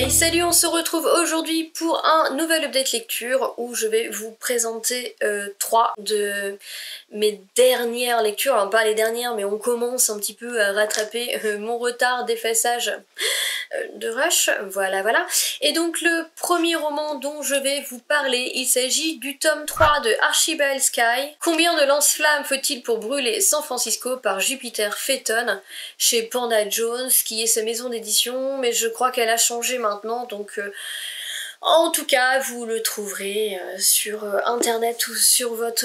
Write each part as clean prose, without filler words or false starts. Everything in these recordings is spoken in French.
Hey salut, on se retrouve aujourd'hui pour un nouvel update lecture où je vais vous présenter 3 de mes dernières lectures, enfin pas les dernières mais on commence un petit peu à rattraper mon retard d'effaçage de Rush, voilà. Et donc le premier roman dont je vais vous parler, il s'agit du tome 3 de Archibald Sky. Combien de lance-flammes faut-il pour brûler San Francisco par Jupiter Phaeton chez Panda Jones, qui est sa maison d'édition, mais je crois qu'elle a changé maintenant, donc en tout cas vous le trouverez sur internet ou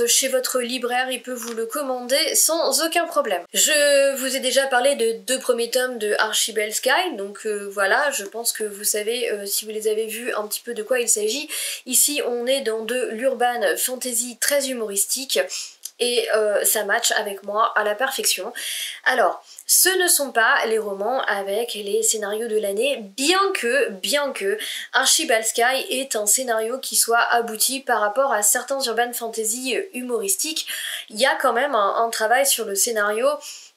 chez votre libraire, il peut vous le commander sans aucun problème. Je vous ai déjà parlé de 2 premiers tomes de Archibald Sky, donc voilà, je pense que vous savez, si vous les avez vus, un petit peu de quoi il s'agit. Ici on est dans de l'urban fantasy très humoristique, et ça match avec moi à la perfection. Alors, ce ne sont pas les romans avec les scénarios de l'année, bien que Archibald Sky est un scénario qui soit abouti par rapport à certains urban fantasy humoristiques. Il y a quand même un travail sur le scénario,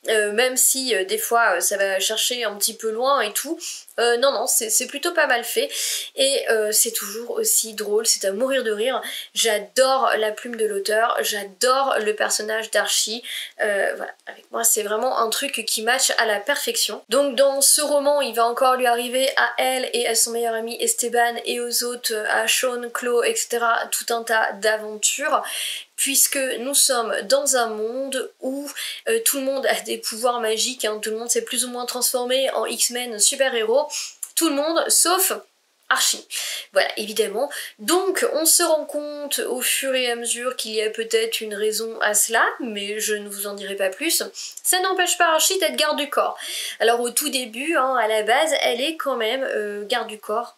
même si des fois ça va chercher un petit peu loin et tout. Non, c'est plutôt pas mal fait, et c'est toujours aussi drôle, c'est à mourir de rire. J'adore la plume de l'auteur, j'adore le personnage d'Archie, voilà, avec moi c'est vraiment un truc qui match à la perfection. Donc dans ce roman, il va encore lui arriver à elle et à son meilleur ami Esteban et aux autres, à Sean, Chloe, etc., tout un tas d'aventures, puisque nous sommes dans un monde où tout le monde a des pouvoirs magiques, hein, tout le monde s'est plus ou moins transformé en X-Men super-héros, tout le monde sauf Archie. Voilà, évidemment. Donc on se rend compte au fur et à mesure qu'il y a peut-être une raison à cela, mais je ne vous en dirai pas plus. Ça n'empêche pas Archie d'être garde du corps. Alors au tout début, hein, à la base, elle est quand même garde du corps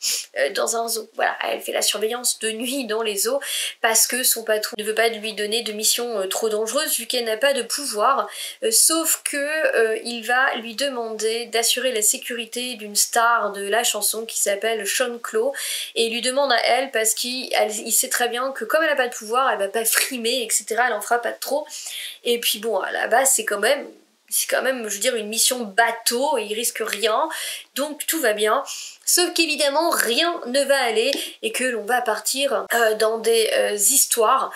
dans un zoo. Voilà, elle fait la surveillance de nuit dans les zoos parce que son patron ne veut pas lui donner de mission trop dangereuse vu qu'elle n'a pas de pouvoir. Sauf que il va lui demander d'assurer la sécurité d'une star de la chanson qui s'appelle Sean Clos, et il lui demande à elle parce qu'il sait très bien que comme elle n'a pas de pouvoir, elle va pas frimer, etc., elle en fera pas trop. Et puis bon, à la base c'est quand même, je veux dire, une mission bateau, et il risque rien, donc tout va bien. Sauf qu'évidemment rien ne va aller et que l'on va partir dans des histoires,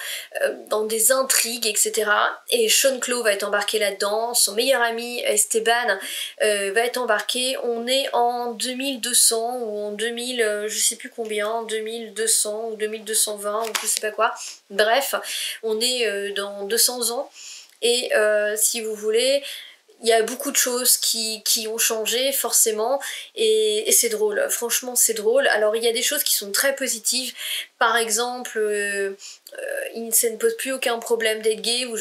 dans des intrigues, etc. Et Sean Clos va être embarqué là-dedans, son meilleur ami Esteban va être embarqué. On est en 2200 ou en 2000, je sais plus combien, 2200 ou 2220 ou je sais pas quoi. Bref, on est dans 200 ans, et si vous voulez, il y a beaucoup de choses qui ont changé forcément, et c'est drôle, franchement c'est drôle. Alors il y a des choses qui sont très positives, par exemple ça ne pose plus aucun problème d'être gay ou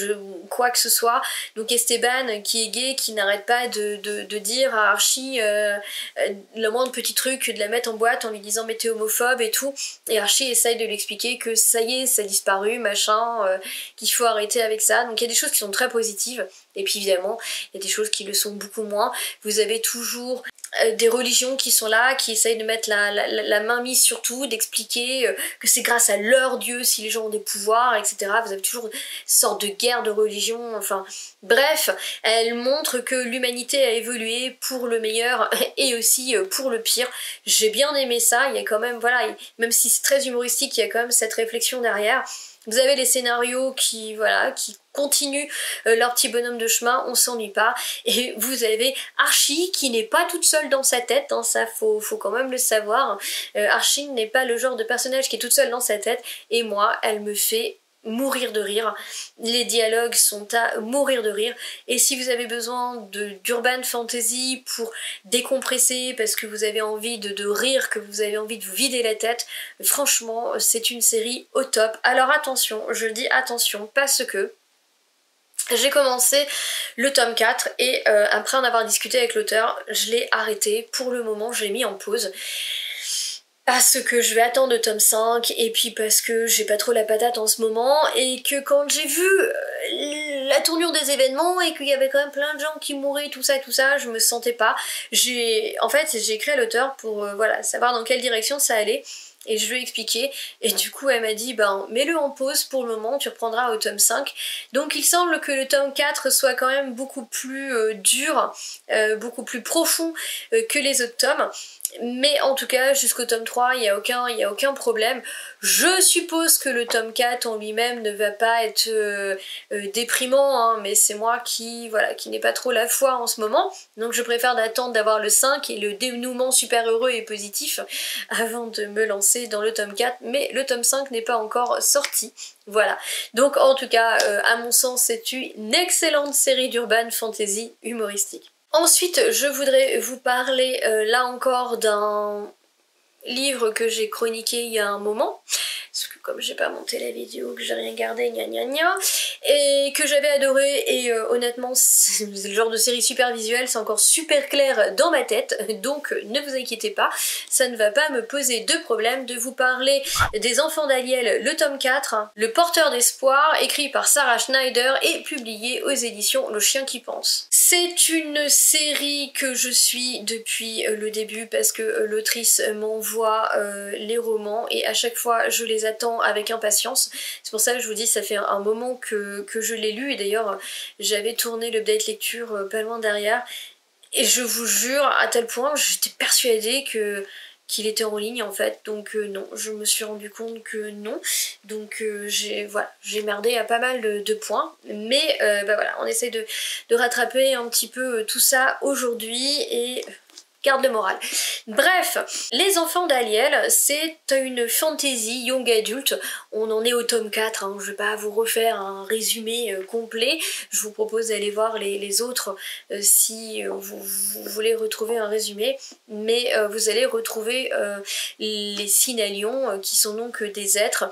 quoi que ce soit. Donc Esteban qui est gay, qui n'arrête pas de dire à Archie le moindre petit truc, de la mettre en boîte en lui disant mais t'es homophobe et tout, et Archie essaye de lui expliquer que ça y est, ça a disparu, machin, qu'il faut arrêter avec ça. Donc il y a des choses qui sont très positives, et puis évidemment il y a des choses qui le sont beaucoup moins. Vous avez toujours des religions qui sont là, qui essayent de mettre la main mise sur tout, d'expliquer que c'est grâce à leur dieu si les gens ont des pouvoirs, etc. Vous avez toujours une sorte de guerre de religion, enfin bref, elle montre que l'humanité a évolué pour le meilleur et aussi pour le pire. J'ai bien aimé ça, il y a quand même, voilà, même si c'est très humoristique, il y a quand même cette réflexion derrière. Vous avez les scénarios qui continuent leur petit bonhomme de chemin, on s'ennuie pas. Et vous avez Archie qui n'est pas toute seule dans sa tête, hein, ça faut quand même le savoir. Archie n'est pas le genre de personnage qui est toute seule dans sa tête, et moi, elle me fait mourir de rire. Les dialogues sont à mourir de rire, et si vous avez besoin d'urban fantasy pour décompresser parce que vous avez envie de rire, que vous avez envie de vous vider la tête, franchement c'est une série au top. Alors attention, je dis attention parce que j'ai commencé le tome 4 et après en avoir discuté avec l'auteur, je l'ai arrêté. Pour le moment, je l'ai mis en pause parce que je vais attendre le tome 5, et puis parce que j'ai pas trop la patate en ce moment, et que quand j'ai vu la tournure des événements et qu'il y avait quand même plein de gens qui mouraient, tout ça, je me sentais pas. En fait, j'ai écrit à l'auteur pour voilà, savoir dans quelle direction ça allait. Et je lui ai expliqué, et du coup elle m'a dit ben mets-le en pause pour le moment, tu reprendras au tome 5. Donc il semble que le tome 4 soit quand même beaucoup plus dur, beaucoup plus profond que les autres tomes. Mais en tout cas, jusqu'au tome 3, il y a aucun problème. Je suppose que le tome 4 en lui-même ne va pas être déprimant, hein, mais c'est moi qui n'ai pas trop la foi en ce moment. Donc je préfère d'attendre d'avoir le 5 et le dénouement super heureux et positif avant de me lancer dans le tome 4. Mais le tome 5 n'est pas encore sorti. Voilà. Donc en tout cas, à mon sens, c'est une excellente série d'urban fantasy humoristique. Ensuite, je voudrais vous parler là encore d'un livre que j'ai chroniqué il y a un moment, parce que comme j'ai pas monté la vidéo, que j'ai rien gardé, gna gna gna, et que j'avais adoré, et honnêtement c'est le genre de série super visuelle, c'est encore super clair dans ma tête, donc ne vous inquiétez pas, ça ne va pas me poser de problème de vous parler des Enfants d'Aliel, le tome 4, Le Porteur d'Espoir, écrit par Sarah Schneider et publié aux éditions Le Chien qui pense. C'est une série que je suis depuis le début parce que l'autrice m'envoie les romans et à chaque fois je les attends avec impatience. C'est pour ça que je vous dis, ça fait un moment que je l'ai lu et d'ailleurs j'avais tourné l'update lecture pas loin derrière et je vous jure à tel point j'étais persuadée qu'il était en ligne en fait, donc non, je me suis rendu compte que non, donc j'ai merdé à pas mal de points, mais bah voilà, on essaie de rattraper un petit peu tout ça aujourd'hui et garde le moral. Bref, Les Enfants d'Aliel, c'est une fantasy young adulte. On en est au tome 4, hein. Je vais pas vous refaire un résumé complet. Je vous propose d'aller voir les autres si vous voulez retrouver un résumé. Mais vous allez retrouver les Synalions, qui sont donc des êtres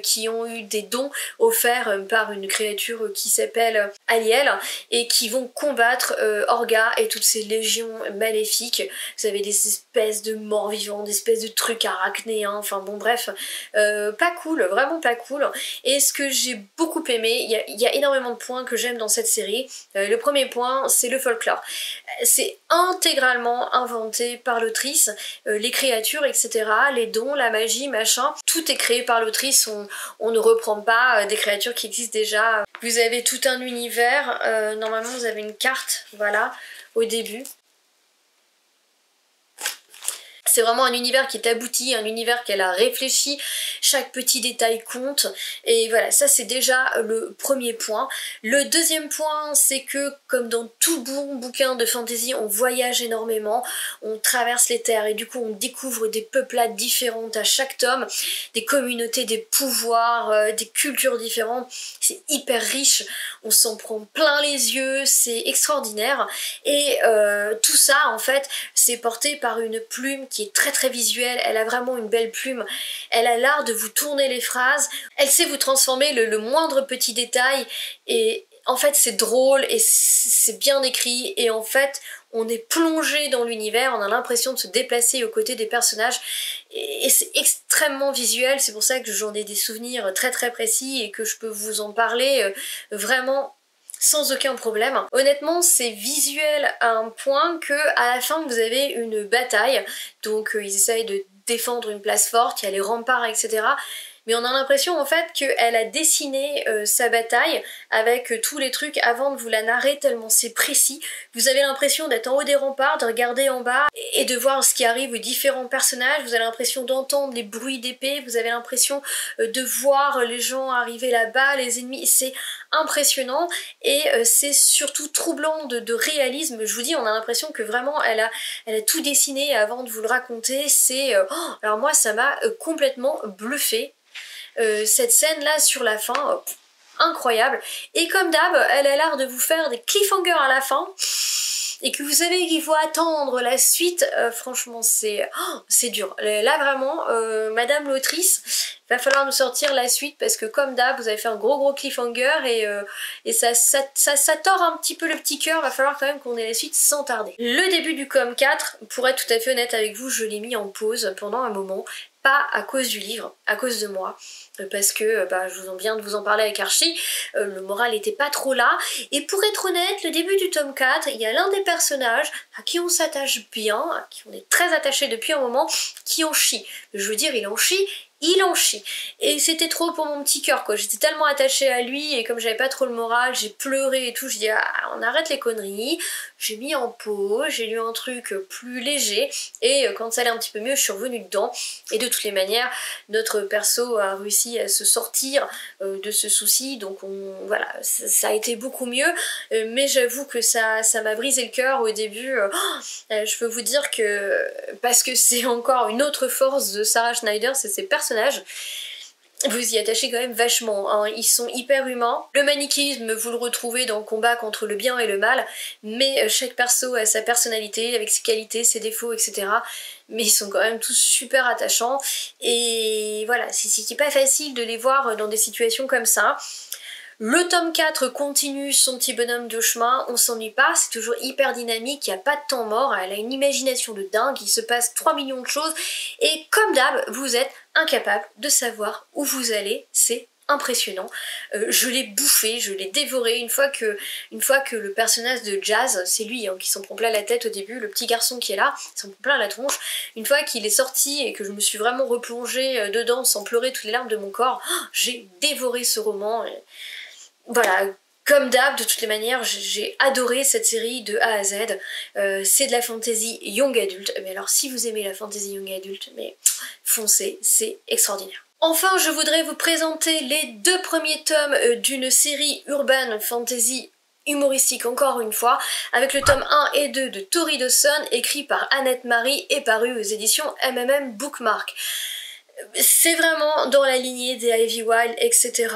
qui ont eu des dons offerts par une créature qui s'appelle Aliel et qui vont combattre Orga et toutes ces légions maléfiques. Vous avez des espèces de morts vivants, des espèces de trucs arachnéens, enfin bon bref, pas cool, vraiment pas cool. Et ce que j'ai beaucoup aimé, il y a énormément de points que j'aime dans cette série. Le premier point, c'est le folklore. C'est intégralement inventé par l'autrice, les créatures, etc., les dons, la magie, machin, tout est créé par l'autrice, on ne reprend pas des créatures qui existent déjà. Vous avez tout un univers, normalement vous avez une carte, voilà, au début. C'est vraiment un univers qui est abouti, un univers qu'elle a réfléchi, chaque petit détail compte, et voilà, ça c'est déjà le premier point. Le deuxième point, c'est que comme dans tout bon bouquin de fantasy, on voyage énormément, on traverse les terres, et du coup on découvre des peuplades différentes à chaque tome, des communautés, des pouvoirs, des cultures différentes, c'est hyper riche, on s'en prend plein les yeux, c'est extraordinaire, et tout ça en fait, c'est porté par une plume qui est très très visuelle, elle a vraiment une belle plume, elle a l'art de vous tourner les phrases, elle sait vous transformer le moindre petit détail et en fait c'est drôle et c'est bien écrit et en fait on est plongé dans l'univers, on a l'impression de se déplacer aux côtés des personnages et c'est extrêmement visuel, c'est pour ça que j'en ai des souvenirs très très précis et que je peux vous en parler vraiment sans aucun problème. Honnêtement, c'est visuel à un point que à la fin vous avez une bataille, donc ils essayent de défendre une place forte, il y a les remparts, etc. Mais on a l'impression en fait qu'elle a dessiné sa bataille avec tous les trucs avant de vous la narrer tellement c'est précis. Vous avez l'impression d'être en haut des remparts, de regarder en bas et de voir ce qui arrive aux différents personnages. Vous avez l'impression d'entendre les bruits d'épée, vous avez l'impression de voir les gens arriver là-bas, les ennemis. C'est impressionnant et c'est surtout troublant de réalisme. Je vous dis, on a l'impression que vraiment elle a tout dessiné avant de vous le raconter. C'est alors moi ça m'a complètement bluffé. Cette scène là sur la fin, incroyable, et comme d'hab elle a l'art de vous faire des cliffhangers à la fin et que vous savez qu'il faut attendre la suite, franchement c'est dur, là vraiment madame l'autrice, il va falloir nous sortir la suite parce que comme d'hab vous avez fait un gros cliffhanger et ça tord un petit peu le petit cœur, va falloir quand même qu'on ait la suite sans tarder. Le début du tome 4, pour être tout à fait honnête avec vous, je l'ai mis en pause pendant un moment, pas à cause du livre, à cause de moi, parce que je viens de vous en parler avec Archie, le moral était pas trop là, et pour être honnête, le début du tome 4, il y a l'un des personnages à qui on s'attache bien, à qui on est très attaché depuis un moment, qui en chie. Je veux dire, il en chie il en chie. Et c'était trop pour mon petit cœur, quoi. J'étais tellement attachée à lui, et comme j'avais pas trop le moral, j'ai pleuré et tout. Je dis, ah, on arrête les conneries. J'ai mis en pause, j'ai lu un truc plus léger, et quand ça allait un petit peu mieux, je suis revenue dedans. Et de toutes les manières, notre perso a réussi à se sortir de ce souci, donc voilà, ça a été beaucoup mieux. Mais j'avoue que ça m'a brisé le cœur au début. Je peux vous dire que, parce que c'est encore une autre force de Sarah Schneider, c'est ses personnages. Vous y attachez quand même vachement, hein. Ils sont hyper humains. Le manichéisme, vous le retrouvez dans le combat contre le bien et le mal, mais chaque perso a sa personnalité, avec ses qualités, ses défauts, etc. Mais ils sont quand même tous super attachants, et voilà, c'est pas facile de les voir dans des situations comme ça. Le tome 4 continue son petit bonhomme de chemin, on s'ennuie pas, c'est toujours hyper dynamique, il n'y a pas de temps mort, elle a une imagination de dingue, il se passe 3 millions de choses, et comme d'hab, vous êtes incapable de savoir où vous allez, c'est impressionnant. Je l'ai bouffé, je l'ai dévoré une fois que le personnage de Jazz, c'est lui hein, qui s'en prend plein la tête au début, le petit garçon qui est là, il s'en prend plein la tronche, une fois qu'il est sorti et que je me suis vraiment replongée dedans sans pleurer toutes les larmes de mon corps, j'ai dévoré ce roman. Voilà, comme d'hab, de toutes les manières, j'ai adoré cette série de A à Z. C'est de la fantasy young adulte, mais alors si vous aimez la fantasy young adulte, mais foncez, c'est extraordinaire. Enfin, je voudrais vous présenter les 2 premiers tomes d'une série urban fantasy humoristique encore une fois, avec le tome 1 et 2 de Tori Dawson, écrit par Annette Marie et paru aux éditions MMM Bookmark. C'est vraiment dans la lignée des Ivy Wild, etc.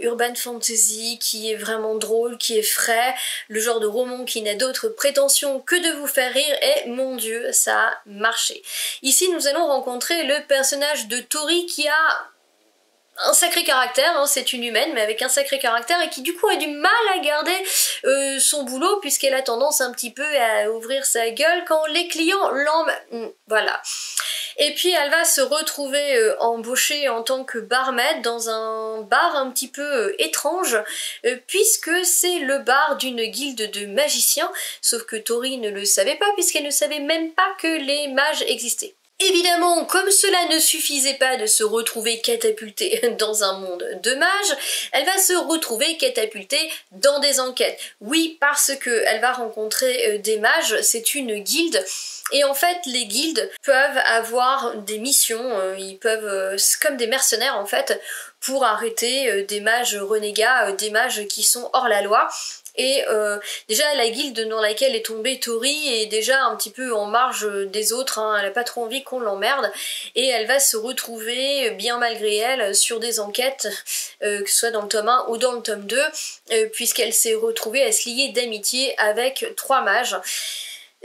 Urban fantasy qui est vraiment drôle, qui est frais, le genre de roman qui n'a d'autre prétention que de vous faire rire, et mon dieu, ça a marché. Ici, nous allons rencontrer le personnage de Tori qui a un sacré caractère, hein, c'est une humaine mais avec un sacré caractère, et qui du coup a du mal à garder son boulot, puisqu'elle a tendance un petit peu à ouvrir sa gueule quand les clients l'emmènent. Voilà. Et puis elle va se retrouver embauchée en tant que barmaid dans un bar un petit peu étrange, puisque c'est le bar d'une guilde de magiciens, sauf que Tori ne le savait pas, puisqu'elle ne savait même pas que les mages existaient. Évidemment, comme cela ne suffisait pas de se retrouver catapultée dans un monde de mages, elle va se retrouver catapultée dans des enquêtes. Oui, parce qu'elle va rencontrer des mages, c'est une guilde, et en fait les guildes peuvent avoir des missions, ils peuvent, c'est comme des mercenaires en fait, pour arrêter des mages renégats, des mages qui sont hors la loi. Et déjà la guilde dans laquelle est tombée Tori est déjà un petit peu en marge des autres, hein, elle a pas trop envie qu'on l'emmerde, et elle va se retrouver bien malgré elle sur des enquêtes, que ce soit dans le tome 1 ou dans le tome 2, puisqu'elle s'est retrouvée à se lier d'amitié avec 3 mages.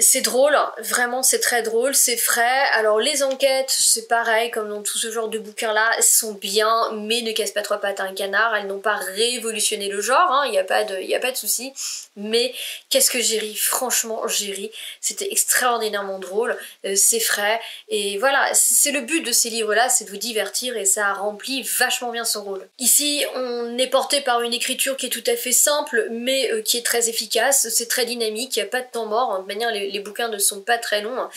C'est drôle, vraiment c'est très drôle, c'est frais. Alors les enquêtes, c'est pareil, comme dans tout ce genre de bouquins là, elles sont bien, mais ne cassent pas 3 pattes à un canard, elles n'ont pas révolutionné le genre, hein, y a pas de souci. Mais qu'est-ce que j'ai ri, franchement j'ai ri, c'était extraordinairement drôle, c'est frais, et voilà, c'est le but de ces livres là, c'est de vous divertir, et ça remplit vachement bien son rôle. Ici on est porté par une écriture qui est tout à fait simple, mais qui est très efficace, c'est très dynamique, il n'y a pas de temps mort, de manière les bouquins ne sont pas très longs,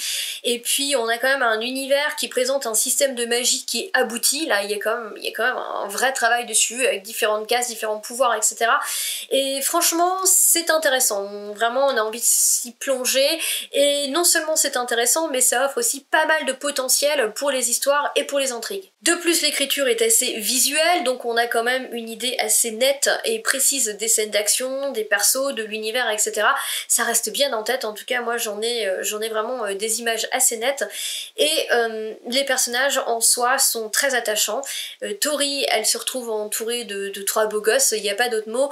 et puis on a quand même un univers qui présente un système de magie qui est abouti, là il y a quand même un vrai travail dessus, avec différentes cases, différents pouvoirs, etc. Et franchement c'est intéressant, vraiment on a envie de s'y plonger, et non seulement c'est intéressant, mais ça offre aussi pas mal de potentiel pour les histoires et pour les intrigues. De plus l'écriture est assez visuelle, donc on a quand même une idée assez nette et précise des scènes d'action, des persos, de l'univers, etc. Ça reste bien en tête, en tout cas moi j'en ai vraiment des images assez nettes, et les personnages en soi sont très attachants. Tori, elle se retrouve entourée de 3 beaux gosses, il n'y a pas d'autre mot,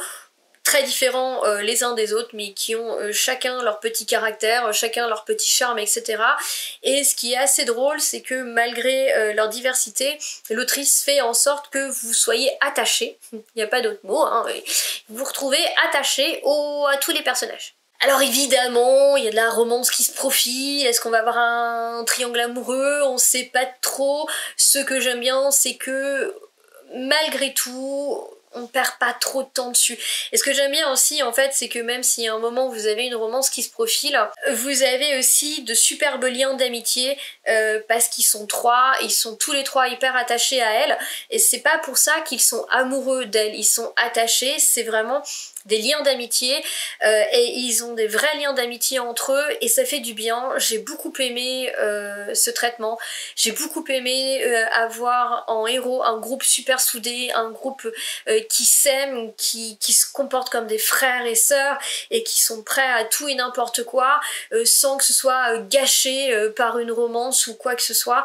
très différents les uns des autres, mais qui ont chacun leur petit caractère, chacun leur petit charme, etc. Et ce qui est assez drôle, c'est que malgré leur diversité, l'autrice fait en sorte que vous soyez attachés, il n'y a pas d'autre mot, hein, vous vous retrouvez attachés à tous les personnages. Alors évidemment, il y a de la romance qui se profile, est-ce qu'on va avoir un triangle amoureux? On sait pas trop. Ce que j'aime bien, c'est que malgré tout, on perd pas trop de temps dessus. Et ce que j'aime bien aussi en fait, c'est que même si à un moment vous avez une romance qui se profile, vous avez aussi de superbes liens d'amitié parce qu'ils sont trois, ils sont tous les trois hyper attachés à elle, et c'est pas pour ça qu'ils sont amoureux d'elle, ils sont attachés, c'est vraiment des liens d'amitié et ils ont des vrais liens d'amitié entre eux et ça fait du bien. J'ai beaucoup aimé ce traitement, j'ai beaucoup aimé avoir en héros un groupe super soudé, un groupe qui s'aiment, qui se comportent comme des frères et sœurs et qui sont prêts à tout et n'importe quoi sans que ce soit gâché par une romance ou quoi que ce soit.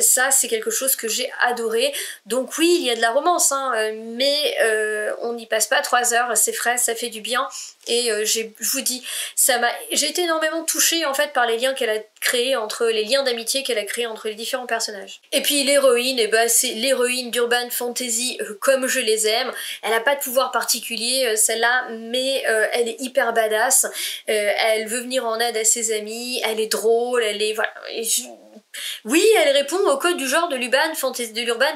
Ça c'est quelque chose que j'ai adoré. Donc oui, il y a de la romance hein, mais on n'y passe pas 3 heures, c'est frais, ça fait du bien. Et je vous dis, j'ai été énormément touchée en fait par les liens qu'elle a créés les liens d'amitié qu'elle a créés entre les différents personnages. Et puis l'héroïne, et ben c'est l'héroïne d'Urban Fantasy comme je les aime. Elle n'a pas de pouvoir particulier celle-là, mais elle est hyper badass. Elle veut venir en aide à ses amis, elle est drôle, elle est voilà. Oui, elle répond au code du genre de l'Urban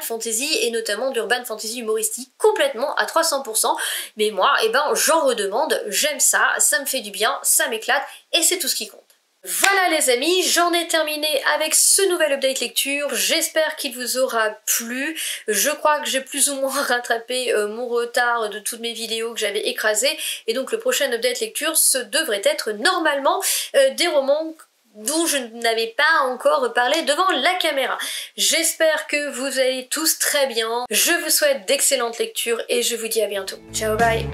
Fantasy et notamment de l'Urban Fantasy humoristique complètement à 300%. Mais moi, eh ben, j'en redemande, j'aime ça, ça me fait du bien, ça m'éclate et c'est tout ce qui compte. Voilà les amis, j'en ai terminé avec ce nouvel update lecture, j'espère qu'il vous aura plu. Je crois que j'ai plus ou moins rattrapé mon retard de toutes mes vidéos que j'avais écrasées et donc le prochain update lecture, ce devrait être normalement des romans dont je n'avais pas encore parlé devant la caméra. J'espère que vous allez tous très bien, je vous souhaite d'excellentes lectures et je vous dis à bientôt. Ciao, bye!